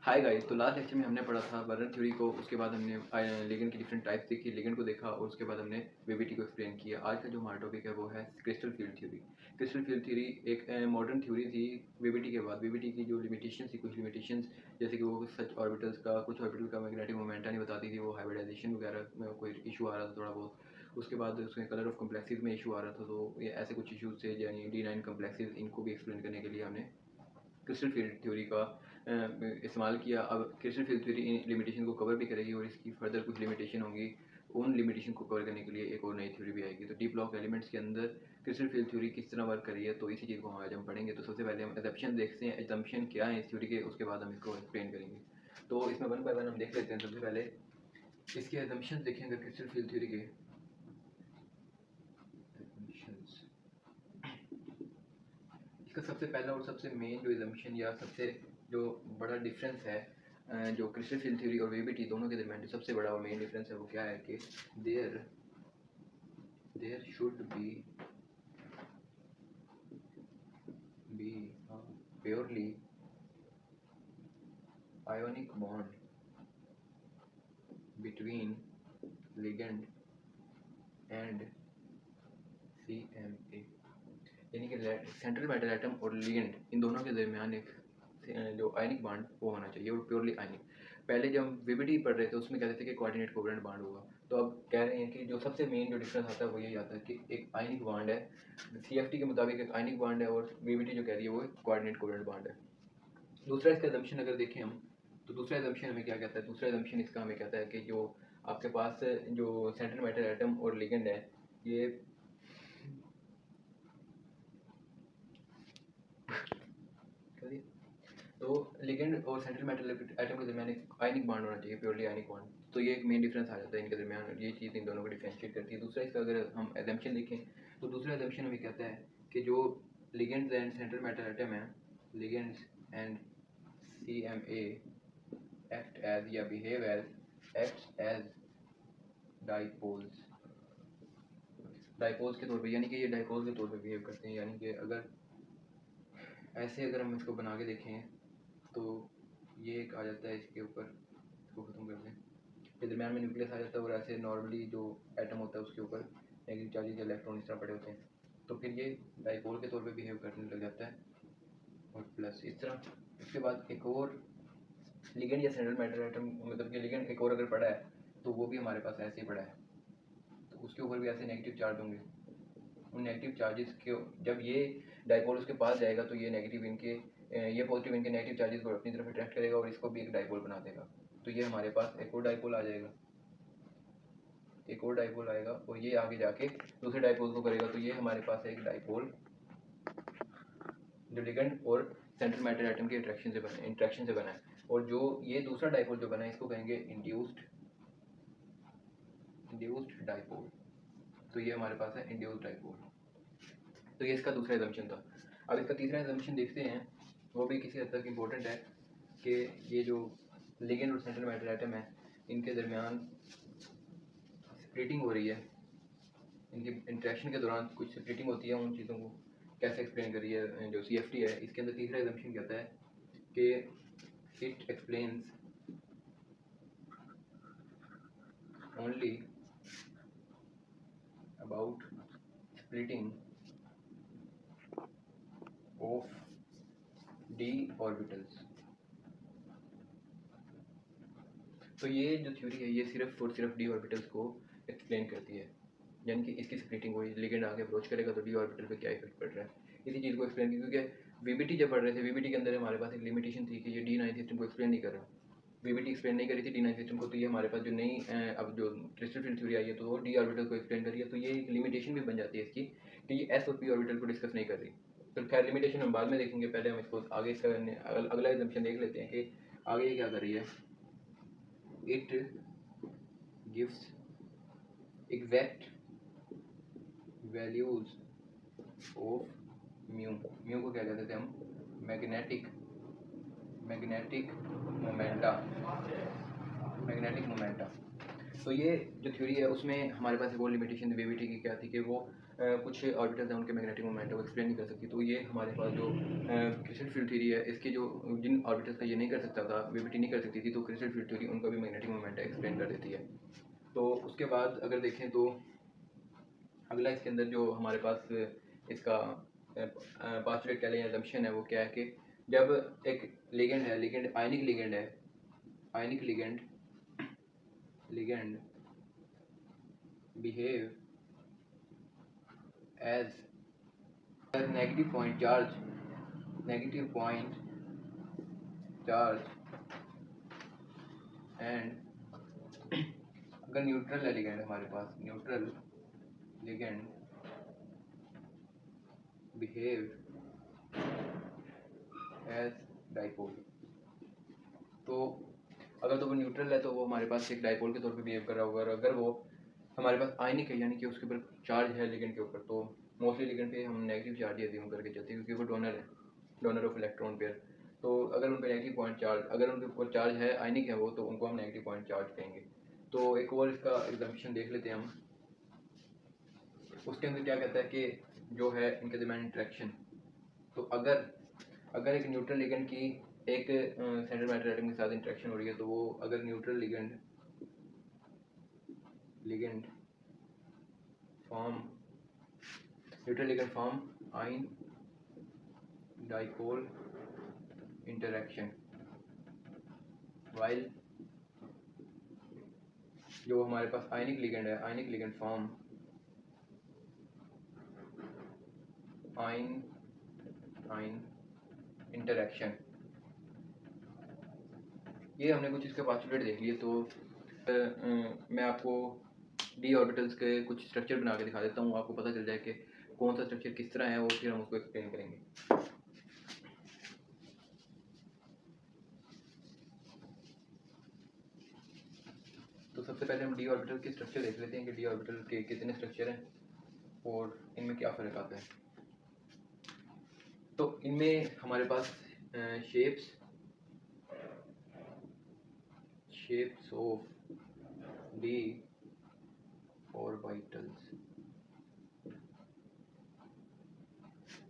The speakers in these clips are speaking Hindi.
हाय गाइस, तो लास्ट लेक्चर में हमने पढ़ा था बर्नर थ्योरी को। उसके बाद हमने लिगेंड की डिफरेंट टाइप्स देखी, लिगेंड को देखा और उसके बाद हमने वीबीटी को एक्सप्लेन किया। आज का जो हमारा टॉपिक है वो है crystal field theory. Crystal field theory एक मॉडर्न थ्योरी थी वीबीटी के बाद। वीबीटी की जो लिमिटेशन थी, कुछ लिमिटेशन जैसे कि वो सच ऑर्बिटल्स का, कुछ ऑर्बिटल का मैग्नेटिक मोमेंटा नहीं बताती थी, वो हाइब्रिडाइजेशन वगैरह में कोई इशू आ रहा था थोड़ा बहुत। उसके बाद उसमें कलर ऑफ कम्प्लेक्सेस में इशू आ रहा था, तो ये ऐसे कुछ इशूज थे, यानी D9 कम्प्लेक्सेस, इनको भी एक्सप्लेन करने के लिए हमने क्रिस्टल फील्ड थ्योरी का इस्तेमाल किया। अब क्रिस्टल फील्ड थ्योरी इन लिमिटेशन को कवर भी करेगी और इसकी फर्दर कुछ लिमिटेशन होंगी, उन लिमिटेशन को कवर करने के लिए एक और नई थ्योरी भी आएगी। तो डीप ब्लॉक एलिमेंट्स के अंदर क्रिस्टल फील्ड थ्योरी किस तरह वर्क करी है, तो इसी चीज़ को आज हम पढ़ेंगे। तो सबसे पहले हम एजम्पशन देखते हैं, एजम्पशन क्या है इस थ्योरी के, उसके बाद हम इसको एक्सप्लेन करेंगे। तो इसमें वन बाय वन हम देख लेते हैं। सबसे पहले इसके एजम्पशन देखेंगे क्रिस्टल फील्ड थ्योरी के। इसका सबसे पहला और सबसे मेन जो एजम्पशन या सबसे जो बड़ा डिफरेंस है जो क्रिस्टल फील्ड थ्योरी और वीबीटी दोनों के दरमियान जो सबसे बड़ा और मेन डिफरेंस है वो क्या है कि there should be purely ionic bond between ligand and CMA, यानी कि सेंट्रल मैटर एटम और लिगेंड, इन दोनों के दरमियान एक जो आयनिक बॉन्ड वो होना चाहिए और प्योरली आयनिक। पहले जब हम वीबीटी पढ़ रहे थे उसमें कहते थे कि कोऑर्डिनेट कोवेलेंट बॉन्ड होगा, तो अब कह रहे हैं कि जो सबसे मेन जो डिफरेंस आता है वो यही आता है कि एक आयनिक बॉन्ड है। CFT के मुताबिक एक आयनिक बॉन्ड है और वीबीटी जो कह रही है वो कोऑर्डिनेट कोवेलेंट बॉन्ड है। दूसरा इसका एजम्पशन अगर देखें हम, तो दूसरा एजम्पशन हमें क्या कहता है, दूसरा एजम्पशन इसका हमें कहता है कि जो आपके पास जो सेंट्रल मैटर एटम और लिगेंड है, ये तो लिगेंड और सेंट्रल मेटल एटम के दरमियान एक आयनिक बॉन्ड होना चाहिए, प्योरली आयनिक बॉन्ड। तो ये एक मेन डिफरेंस आ जाता है इनके दरमियान, ये चीज़ इन दोनों को डिफरेंशिएट करती है। दूसरा इसका अगर हम एजम्पशन देखें, तो दूसरा एजम्पशन हमें कहता है कि जो ligands and central metal atom है, ligands and CMA act as या बिहेव एज डाइपोल्स, डाइपोल्स के तौर पे, यानी कि ये डाइपोल्स के तौर पे बिहेव करते हैं। यानी कि अगर ऐसे अगर हम इसको बना के देखें तो ये एक आ जाता है, इसके ऊपर इसको ख़त्म कर दें, के दरमियान में न्यूक्लियस आ जाता है और ऐसे नॉर्मली जो एटम होता है उसके ऊपर नेगेटिव चार्जेस या इलेक्ट्रॉन इस तरह पड़े होते हैं, तो फिर ये डाइपोल के तौर पे बिहेव करने लग जाता है और प्लस इस तरह। इसके बाद एक और लिगेंड या सेंट्रल मैटर एटम, मतलब कि लिगेंड एक और अगर पड़ा है तो वो भी हमारे पास ऐसे ही पड़ा है, तो उसके ऊपर भी ऐसे नेगेटिव चार्ज होंगे। उन नेगेटिव चार्जेस के जब ये डाइपोल उसके पास जाएगा तो ये नेगेटिव इनके ये पॉजिटिव इनके नेगेटिव चार्जेस को अपनी तरफ अट्रैक्ट करेगा और इसको भी एक डाइपोल बना देगा। तो ये हमारे पास एक और डाइपोल आ जाएगा, एक और डाइपोल आएगा और ये आगे जाके दूसरे डाइपोल को करेगा। तो ये हमारे पास है एक डाइपोल जो लिगेंड और सेंट्रल मैटर एटम के इंट्रैक्शन से बना है। और जो ये दूसरा डाइपोल जो बना है इसको कहेंगे इंड्यूस्ड डाइपोल। तो ये हमारे पास है इंड्यूस्ड डाइपोल। तो ये इसका दूसरा एजम्पशन था। अब इसका तीसरा एजम्पशन देखते हैं, वो भी किसी हद तक इम्पोर्टेंट है कि ये जो लिगेंड और सेंट्रल मैटर एटम है इनके दरमियान स्प्लिटिंग हो रही है, इनकी इंट्रैक्शन के दौरान कुछ स्प्लिटिंग होती है। उन चीज़ों को कैसे एक्सप्लेन करी है जो CFT है, इसके अंदर तीसरा एजम्पशन कहता है कि it explains only about splitting of d orbitals. तो ये जो थ्योरी है ये सिर्फ और सिर्फ d ऑर्बिटल्स को एक्सप्लेन करती है, यानी कि इसकी स्प्लिटिंग हुई, लिगेंड आगे अप्रोच करेगा तो d ऑर्बिटल पे क्या इफेक्ट पड़ रहा है, इसी चीज़ को एक्सप्लेन की। क्योंकि वीबीटी जब पढ़ रहे थे, वीबीटी के अंदर हमारे पास एक लिमिटेशन थी कि ये D9 सिस्टम को एक्सप्लेन नहीं कर रहा, वीबीटी एक्सप्लेन नहीं करी थी D9 सिस्टम को। तो ये हमारे पास जो नई अब जो क्रिस्टल फील्ड थ्योरी आई है तो वो d ऑर्बिटल को एक्सप्लेन करी है। तो ये एक लिमिटेशन भी बन जाती है इसकी कि ये s और p ऑर्बिटल को डिस्कस नहीं कर रही। तो खैर लिमिटेशन हम बाद में देखेंगे, पहले हम इसको आगे इसका अगला एग्जाम्पशन देख लेते हैं कि आगे क्या कर रही है। It gives exact values of mu, mu को क्या कहते थे हम, मैग्नेटिक मोमेंटा। तो ये जो थ्योरी है उसमें हमारे पास एक और लिमिटेशन वीबीटी की क्या थी कि वो कुछ ऑर्बिटल्स हैं उनके मैग्नेटिक मोमेंट वो एक्सप्लेन नहीं कर सकती। तो ये हमारे पास जो क्रिस्टल फील्ड थ्योरी है इसके जो जिन ऑर्बिटल्स का ये नहीं कर सकता था, वीवीटी नहीं कर सकती थी, तो क्रिस्टल फील्ड थ्योरी उनका भी मैग्नेटिक मोमेंट एक्सप्लेन कर देती है। तो उसके बाद अगर देखें तो अगला इसके अंदर जो हमारे पास इसका पास्टुलेट कह लें असम्पशन है वो क्या है कि जब एक लिगेंड है, लिगेंड आयनिक लिगेंड है, ionic ligand behave as negative point charge and अगर न्यूट्रल है लिगेंड हमारे पास, neutral ligand behave as dipole. तो अगर तो वो न्यूट्रल है तो वो हमारे पास एक डाइपोल के तौर पे बिहेव कर रहा होगा, और अगर वो हमारे पास आयनिक है यानी कि उसके ऊपर चार्ज है लिगेंड के ऊपर, तो मोस्टली लिगेंड पे हम नेगेटिव चार्ज अज्यूम करके चलते हैं क्योंकि वो डोनर है, डोनर ऑफ इलेक्ट्रॉन पेयर। तो अगर उन पर नेगेटिव पॉइंट चार्ज, अगर उनके ऊपर चार्ज है आयनिक है वो, तो उनको हम नेगेटिव पॉइंट चार्ज कहेंगे। तो एक और इसका एग्जाम्पशन देख लेते हैं हम। उसके अंदर क्या कहता है कि जो है इनके दरमियान इंटरेक्शन, तो अगर एक न्यूट्रल लिगेंड की एक सेंट्रल मैटर एटम के साथ इंटरेक्शन हो रही है, तो वो अगर neutral ligand form ion dipole interaction, while जो हमारे पास आयनिक लिगेंड है, ionic ligand form ion interaction. ये हमने कुछ इसके पास्टुलेट देख लिए। तो मैं आपको डी ऑर्बिटल्स के कुछ स्ट्रक्चर बना के दिखा देता हूँ, आपको पता चल जाए कि कौन सा स्ट्रक्चर किस तरह है, और फिर हम उसको एक्सप्लेन करेंगे। तो सबसे पहले हम डी ऑर्बिटल के स्ट्रक्चर देख लेते हैं कि डी ऑर्बिटल के कितने स्ट्रक्चर हैं और इनमें क्या फ़र्क आता है। तो इनमें हमारे पास shapes of D orbitals,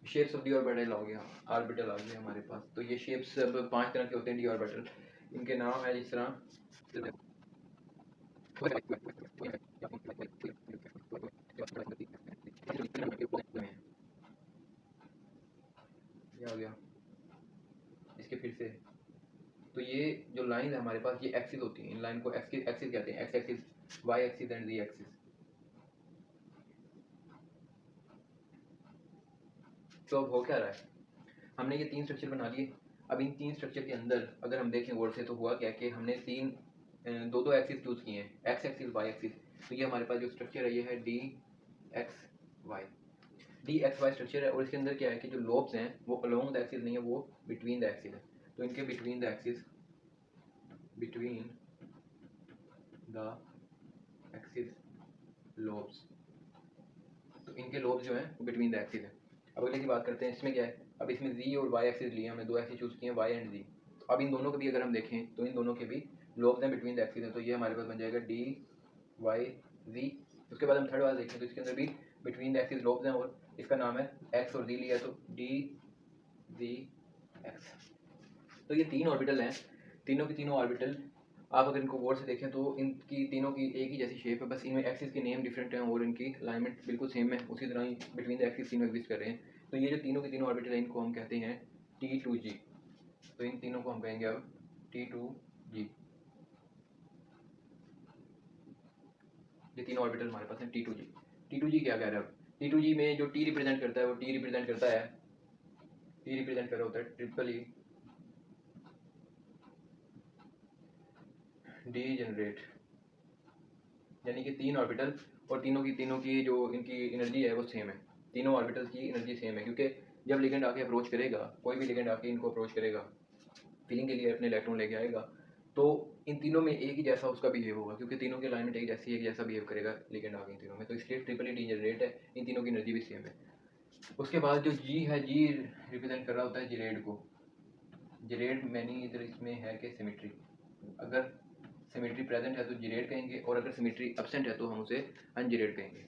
shapes of D orbital आ गया, ऑर्बिटल आ गया हमारे पास। तो ये शेप्स अब 5 तरह के होते हैं डी ऑर्बिटल। इनके नाम है जिस तरह ये आ गया इसके फिर से। तो ये जो लाइन है हमारे पास ये एक्सिस होती है, इन लाइन को एक्सिस कहते हैं, X axis, Y axis and Z axis. तो अब हो क्या रहा है, हमने ये 3 स्ट्रक्चर बना लिए। अब इन 3 स्ट्रक्चर के अंदर अगर हम देखें गौर से तो हुआ क्या कि हमने दो एक्सिस चूज किए हैं, एक्स एक्सिस वाई एक्सिस। तो ये हमारे पास जो स्ट्रक्चर है ये है डी एक्स वाई स्ट्रक्चर है, और इसके अंदर क्या है कि जो लोब्स हैं वो अलोंग द एक्सिस नहीं है, वो बिटवीन द एक्सिस है। तो इनके बिटवीन द एक्सिस लोब्स, तो इनके लोब्स जो हैं वो बिटवीन द एक्सिस है। अब अगले की बात करते हैं, इसमें क्या है, अब इसमें जी और वाई एक्सिस लिए, हमने 2 एक्सिस चूज किए हैं वाई एंड जी। तो अब इन दोनों के भी अगर हम देखें तो इन दोनों के भी लोब्स हैं बिटवीन द एक्सिस है। तो ये हमारे पास बन जाएगा डी वाई जी। उसके बाद हम थर्ड वाला देखें तो इसके अंदर भी बिटवीन द एक्सिस लोब्स हैं, और इसका नाम है एक्स और जी लिया, तो डी जी एक्स। तो ये 3 ऑर्बिटल हैं, तीनों की तीनों ऑर्बिटल आप अगर इनको गौर से देखें तो इनकी तीनों की एक ही जैसी शेप है, बस इनमें एक्सिस के नेम डिफरेंट हैं और इनकी अलाइनमेंट बिल्कुल सेम है। उसी तरह ही बिटवीन द एक्सिस तीनों एग्जिस्ट कर रहे हैं। तो ये जो तीनों की तीनों ऑर्बिटल हैं इनको हम कहते हैं T2G। तो इन तीनों को हम कहेंगे अब T2G। ये तीनों ऑर्बिटल हमारे पास हैं T2G क्या कह रहा है, T2G में जो T रिप्रेजेंट करता है वो T रिप्रेजेंट कर रहा होता है ट्रिपल ई डीजेनरेट, यानी कि 3 ऑर्बिटल और तीनों की जो इनकी एनर्जी है वो सेम है, तीनों ऑर्बिटल्स की एनर्जी सेम है। क्योंकि जब लिगेंड आके अप्रोच करेगा, कोई भी लिगेंड आके इनको अप्रोच करेगा फिलिंग के लिए अपने इलेक्ट्रॉन लेके आएगा, तो इन तीनों में एक ही जैसा उसका बिहेव होगा, क्योंकि तीनों की अलाइनमेंट एक जैसा बिहेव करेगा लिगेंड आके इन तीनों में। तो इसलिए ट्रिपल ई डीजेनरेट है, इन तीनों की एनर्जी भी सेम है। उसके बाद जो जी है, जी रिप्रेजेंट कर रहा होता है जिरेड को। जिरेड मैनी इधर इसमें है कि सिमेट्री, अगर सिमेट्री प्रेजेंट है तो जिरेड कहेंगे, और अगर सिमेट्री एब्सेंट है तो हम उसे अनजिरेड कहेंगे।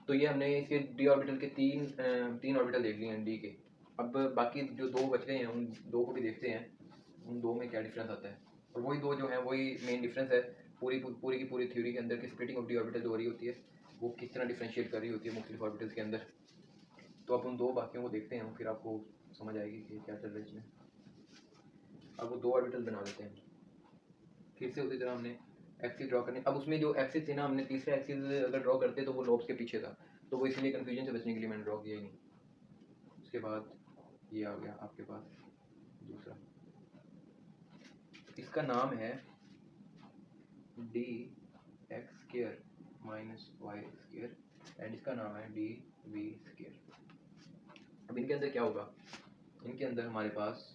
तो ये हमने इसके डी ऑर्बिटल के तीन ऑर्बिटल देख लिए हैं डी के। अब बाकी जो दो बच रहे हैं उन दो को भी देखते हैं, उन दो में क्या डिफरेंस आता है। और वही दो जो हैं वही मेन डिफरेंस है पूरी की पूरी थ्योरी के अंदर कि स्प्लिटिंग ऑफ डी ऑर्बिटल जो हो रही होती है वो किस तरह डिफ्रेंशिएट कर रही होती है मुख्तलिफ ऑर्बिटल्स के अंदर। तो आप उन दो बाकियों को देखते हैं, फिर आपको समझ आएगी कि क्या चल रहा है इसमें। अब वो दो ऑर्बिटल बना लेते हैं फिर से उसी तरह हमने एक्सिस ड्रॉ करने। अब उसमें जो एक्सिस थी ना, हमने तीसरा एक्सिस अगर ड्रॉ करते तो वो लोब्स के पीछे था, तो वो इसलिए कन्फ्यूजन से बचने के लिए मैंने ड्रॉ किया ही नहीं। उसके बाद ये आ गया आपके पास दूसरा, इसका नाम है D X square minus Y square and इसका नाम है डी वी स्क्वायर। अब इनके अंदर क्या होगा, इनके अंदर हमारे पास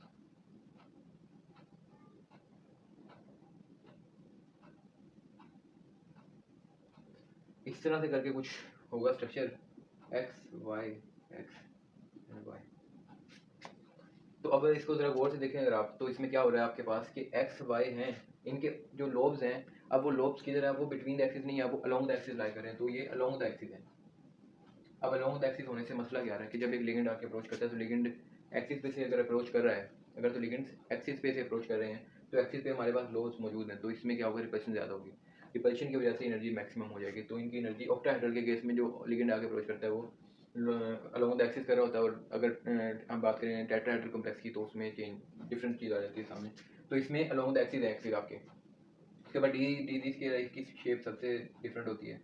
इस तरह से करके कुछ होगा structure X Y X and Y. तो अब इसको ज़रा गौर से देखें अगर आप, तो इसमें क्या हो रहा है आपके पास कि एक्स वाई हैं, इनके जो लोब्स हैं, अब वो लोब्स किधर है, वो बिटवीन द एक्सिस नहीं है, वो अलोंग द एक्सिस लाई कर रहे हैं, तो ये अलोंग द एक्सिस है। अब अलोंग द एक्सिस होने से मसला क्या आ रहा है कि जब एक लिगेंड आके अप्रोच करता है तो लिगेंड एक्सिस पे से अगर अप्रोच कर रहा है, अगर तो लिगेंड एक्सिस पे से अप्रोच कर रहे हैं तो एक्सिस पे हमारे पास लोब्स मौजूद हैं, तो इसमें क्या होगा, रिपल्शन ज़्यादा होगी, रिपल्शन की वजह से एनर्जी मैक्सिमम हो जाएगी। तो इनकी एनर्जी ऑक्टाहेड्रल के केस में जो लिगेंड आके अप्रोच करता है वो अलोंग द एक्सिस कर रहा होता है, और अगर हम बात करें टेट्राहेड्रल कॉम्प्लेक्स की तो उसमें चेंज डिफरेंट चीज़ आ जाती है सामने। तो इसमें अलोंग द एक्सिस है एक्सिस आपके। उसके बाद डी डी की शेप सबसे डिफरेंट होती है,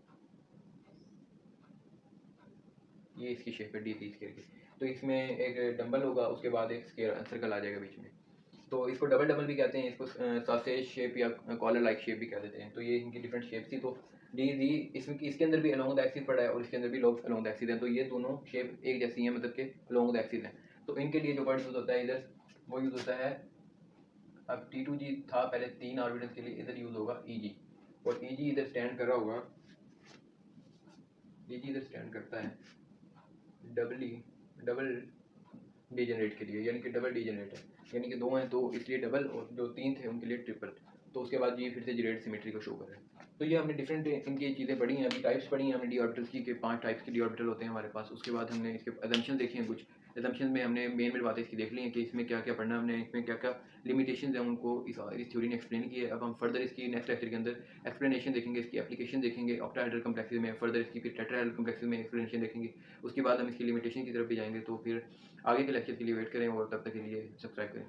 ये इसकी शेप है डी स्केयर की। तो इसमें एक डंबल होगा, उसके बाद एक स्केयर सर्कल आ जाएगा बीच में, तो इसको डबल डबल भी कहते हैं, इसको सॉसेज शेप या कॉलर लाइक शेप भी कह देते हैं। तो ये इनकी डिफरेंट शेप थी। तो डी डी इसमें इसके अंदर भी अलोंग द एक्सिस पड़ा है और इसके अंदर भी लोग अलोंग द एक्सिस हैं, तो ये दोनों शेप एक जैसी हैं, मतलब कि अलोंग द एक्सिस हैं। तो इनके लिए जो वर्ड यूज़ होता है इधर, वो यूज़ होता है, अब T2G था पहले 3 ऑर्बिटल्स के लिए, इधर यूज़ होगा EG, और EG इधर स्टैंड कर रहा होगा, EG इधर स्टैंड करता है डबल डीजेनरेट के लिए, यानी कि डबल डीजेनरेट है, यानी कि दो हैं तो इसलिए डबल, और जो तीन थे उनके लिए ट्रिपल। तो उसके बाद ये फिर से जीरेड सिमेट्री को शो कर रहा है। तो ये हमने डिफरेंट इनकी चीज़ें पढ़ी हैं, अभी टाइप्स पढ़ी हैं हमने डी ऑर्बिटल्स की, के 5 टाइप्स के डी ऑर्बिटल होते हैं हमारे पास। उसके बाद हमने इसके एजम्पशन देखे हैं, कुछ एजम्पशन में हमने मेन बातें इसकी देख ली हैं कि इसमें क्या क्या पढ़ना, हमने इसमें क्या क्या लिमिटेशन है उनको इस थ्योरी ने एक्सप्लेन की है। अब हम फर्दर इसकी नेक्स्ट लेक्चर के अंदर एक्सप्लेनेशन देखेंगे, इसकी एप्लीकेशन देखेंगे ऑक्टाहेड्रल कॉम्प्लेक्सेस में, फर्दर इसकी फिर टेट्राहेड्रल कॉम्प्लेक्सेस में एक्सप्लेनेशन देखेंगे। उसके बाद हम इसकी लिमिटेशन की तरफ भी जाएंगे। तो फिर आगे के लेक्चर के लिए वेट करें और तब तक के लिए सब्सक्राइब करें।